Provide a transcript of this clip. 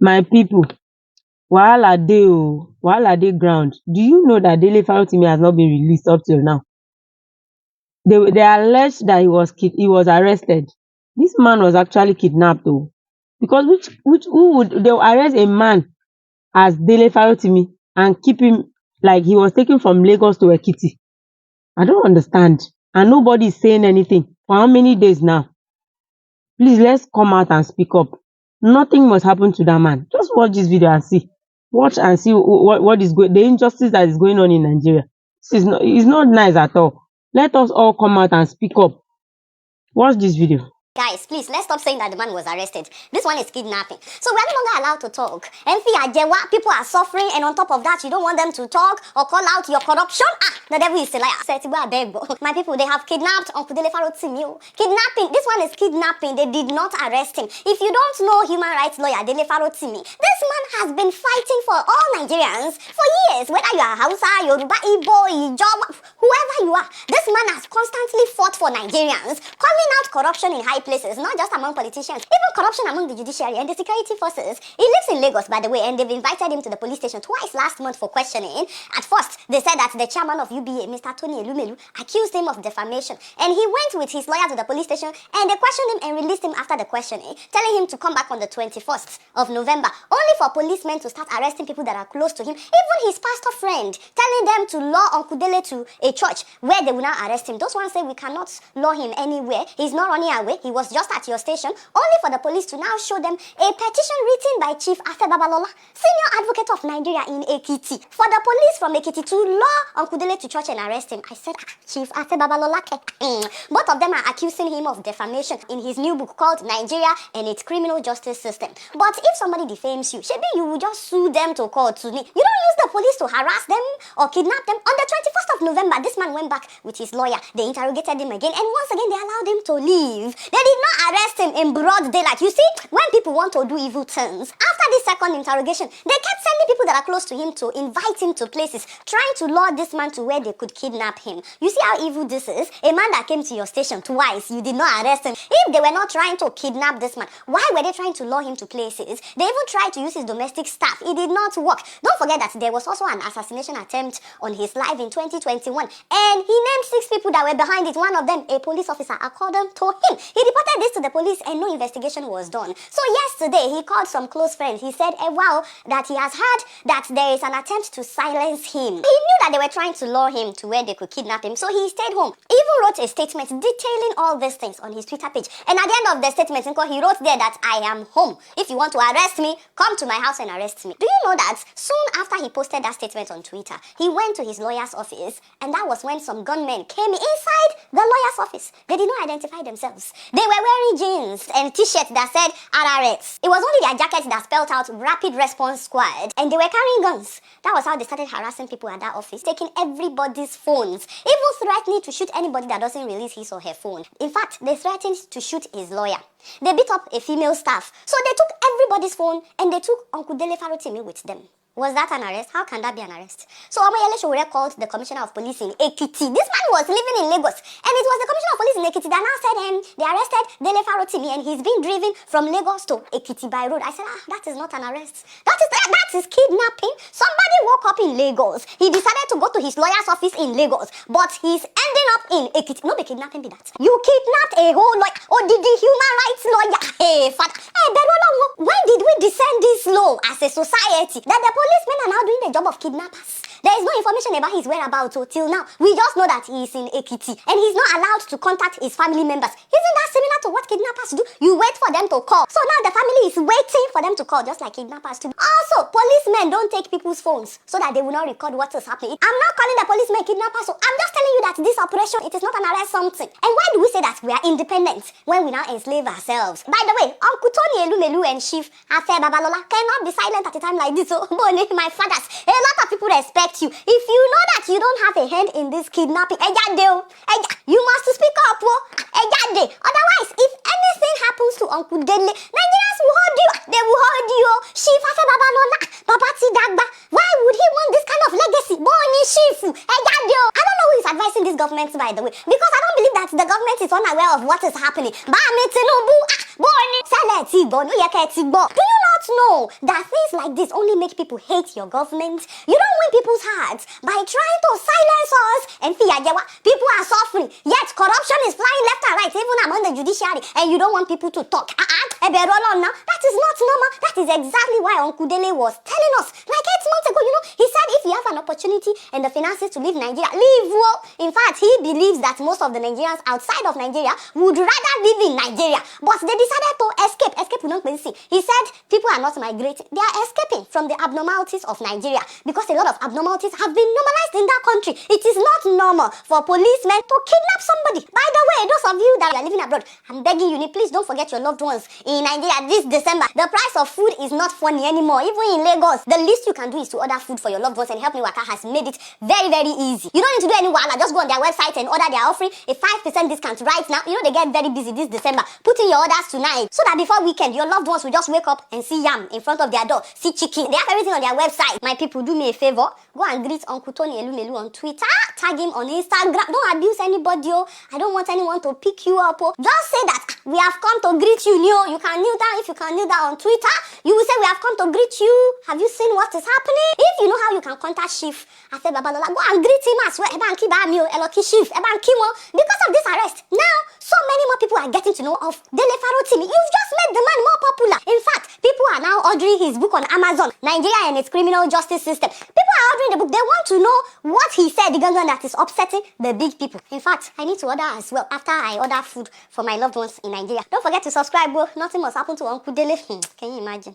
My people, wahala dey ground. Do you know that Dele Farotimi has not been released up till now? They alleged that he was arrested. This man was actually kidnapped though. Because which who would they will arrest a man as Dele Farotimi and keep him like he was taken from Lagos to Ekiti? I don't understand. And nobody is saying anything. For how many days now? Please, let's come out and speak up. Nothing must happen to that man. Just watch this video and see. Watch and see what is going, the injustice that is going on in Nigeria. This is not, it's not nice at all. Let us all come out and speak up. Watch this video. Guys, please, let's stop saying that the man was arrested. This one is kidnapping. So we're no longer allowed to talk. And people are suffering, and on top of that, you don't want them to talk or call out your corruption. The devil is a liar. My people, they have kidnapped Uncle Dele Farotimi. Kidnapping. This one is kidnapping. They did not arrest him. If you don't know human rights lawyer Dele Farotimi, this man has been fighting for all Nigerians for years. Whether you are Hausa, Yoruba, Igbo, Ijaw, whoever you are, this man has constantly fought for Nigerians, calling out corruption in high places, not just among politicians, even corruption among the judiciary and the security forces. He lives in Lagos, by the way, and they've invited him to the police station twice last month for questioning. At first, they said that the chairman of UBA, Mr. Tony Elumelu, accused him of defamation, and he went with his lawyer to the police station, and they questioned him and released him after the questioning, telling him to come back on the 21st of November, only for policemen to start arresting people that are close to him, even his pastor friend, telling them to lure Uncle Dele to a church where they will now arrest him. Those ones say we cannot lure him anywhere. He's not running away. He was just at your station, only for the police to now show them a petition written by Chief Afe Babalola, senior advocate of Nigeria in Ekiti, for the police from Ekiti to lure Uncle Dele to church and arrest him. I said, Chief Afe Babalola. Both of them are accusing him of defamation in his new book called Nigeria and its Criminal Justice System. But if somebody defames you, maybe you will just sue them to court. You don't use the police to harass them or kidnap them. On the 21st of November, this man went back with his lawyer. They interrogated him again, and once again, they allowed him to leave. They did not arrest him in broad daylight. You see, when people want to do evil turns, after this second interrogation, they kept sending people that are close to him to invite him to places, trying to lure this man to where they could kidnap him. You see how evil this is? A man that came to your station twice, you did not arrest him. If they were not trying to kidnap this man, why were they trying to lure him to places? They even tried to use his domestic staff. It did not work. Don't forget that there was also an assassination attempt on his life in 2021, and he named 6 people that were behind it. One of them, a police officer, according to him. He reported this to the police and no investigation was done. So yesterday, he called some close friends. He said, wow, that he has heard that there is an attempt to silence him. He knew that they were trying to lure him to where they could kidnap him, so he stayed home. He even wrote a statement detailing all these things on his Twitter page. And at the end of the statement, he wrote there that I am home. If you want to arrest me, come to my house and arrest me. Do you know that soon after he posted that statement on Twitter, he went to his lawyer's office, and that was when some gunmen came inside the lawyer's office. They did not identify themselves. They were wearing jeans and t-shirts that said RRX. It was only their jackets that spelled out Rapid Response Squad, and they were carrying guns. That was how they started harassing people at that office, taking everybody's phones, even threatening to shoot anybody that doesn't release his or her phone. In fact, they threatened to shoot his lawyer. They beat up a female staff. So they took everybody's phone and they took Uncle Dele Farotimi with them. Was that an arrest? How can that be an arrest? So Omoyele Sowore called the commissioner of police in Ekiti. This man was living in Lagos, and it was the commissioner of police in Ekiti that now said they arrested Dele Farotimi and he's being driven from Lagos to Ekiti by road. I said, that is not an arrest. That is kidnapping. Somebody woke up in Lagos. He decided to go to his lawyer's office in Lagos, but he's ending up in Ekiti. No be kidnapping be that. You kidnapped a whole lawyer. Oh, did the human rights lawyer? Hey, father. Hey, Berolo, when did we descend this low as a society that the policemen are now doing the job of kidnappers? There is no information about his whereabouts till now. We just know that he is in Ekiti and he's not allowed to contact his family members. Isn't that similar to what kidnappers do? You wait for them to call. So now the family is waiting for them to call, just like kidnappers do. Also, policemen don't take people's phones so that they will not record what is happening. I'm not calling the policemen kidnappers, so I'm just telling you that this operation, it is not an arrest something. And why do we say that we are independent when we now enslave ourselves? By the way, Uncle Tony Elumelu and Chief Afe Babalola cannot be silent at a time like this. So, my fathers, a lot of people respect you. If you know that you don't have a hand in this kidnapping, you must speak up. Otherwise, if anything happens to Uncle Dele, Nigerians will hold you. They will hold you. Chief Afe Babalola, Babati Dagba. Why would he want this kind of legacy? Boni Shifu. I don't know who is advising this government, by the way, because I don't believe that the government is unaware of what is happening. Do you not know that things like this only make people hate your government? You don't win people's hearts by trying to silence us. And people are suffering, yet corruption is flying left and right, even among the judiciary, and you don't want people to talk. That is not normal. That is exactly why Uncle Dele was telling us like 8 months ago. He said if you have an opportunity and the finances to leave Nigeria, leave. Well, in fact, he believes that most of the Nigerians outside of Nigeria would rather live in Nigeria, but they decided to escape. He said people are not migrating, they are escaping from the abnormalities of Nigeria because a lot of abnormalities have been normalized in that country. It is not normal for policemen to kidnap somebody. By the way, those of you that are living abroad, I'm begging you, please don't forget your loved ones in Nigeria this December. The price of food is not funny anymore. Even in Lagos, the least you can do is to order food for your loved ones, and Help Me Waka has made it very, very easy. You don't need to do any wahala. Just go on their website and order. They are offering a 5% discount right now. They get very busy this December. Put in your orders tonight so that before weekend, your loved ones will just wake up and see yam in front of their door, see chicken. They have everything on their website. My people, do me a favor. Go and greet Uncle Tony Elumelu on Twitter. Tag him on Instagram. Don't abuse anybody. I don't want anyone to pick you up. Just say that we have come to greet you. You can kneel down. If you can kneel down on Twitter, you will say we have come to greet you. Have you seen what is happening? If you know how you can contact Chief Afe Babalola, go and greet him as well. Because of this arrest, now so many more people are getting to know of Dele Farotimi. You've just made the man more popular. In fact, people are now ordering his book on Amazon, Nigeria and its Criminal Justice System. People are ordering the book. They want to know what he said, the gangan that is upsetting the big people. In fact, I need to order as well after I order food for my loved ones in Nigeria. Don't forget to subscribe, bro. Nothing must happen to Uncle Dele. Can you imagine?